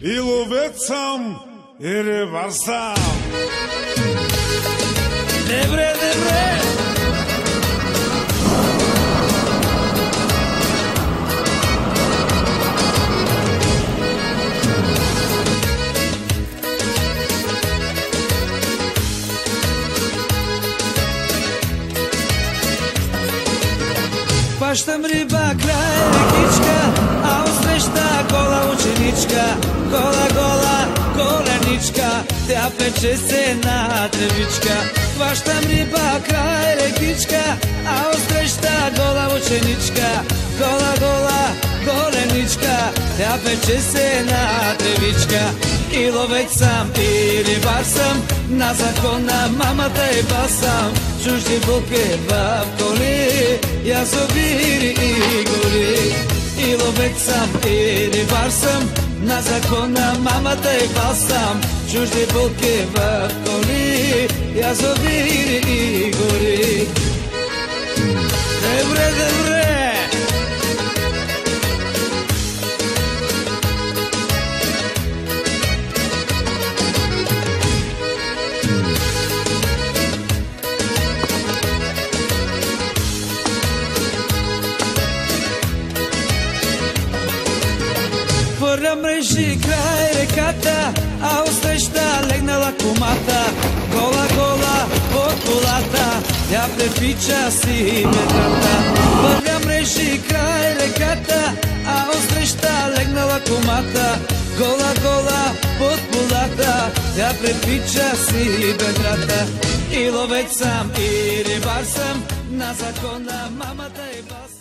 И ловец съм, и рибар съм. Добре, добре. Хващам риба край рекичка, а отсреща гола ученичка. Гола, гола, голеничка, тя пече се на тревичка. Хващам риба край рекичка, а отсреща гола ученичка. Гола, гола, голеничка, тя пече се на тревичка. И ловец съм, и рибар съм, на закона мамата и бас съм. Чужди булки в коли, язовири и гори. И ловец съм, и рибар съм, на закона мамата и бас съм. Чужди булки в коли, язовири и гори. Добре, добре. Хвърля мрежи край реката, а отсреща легнала кумата. Гола, гола под колата, тя препича си бедрата. Хвърля мрежи край реката, а отсреща легнала кумата. Гола, гола под колата, тя препича си бедрата. И ловец съм, и рибар съм, на закона мамата и бас.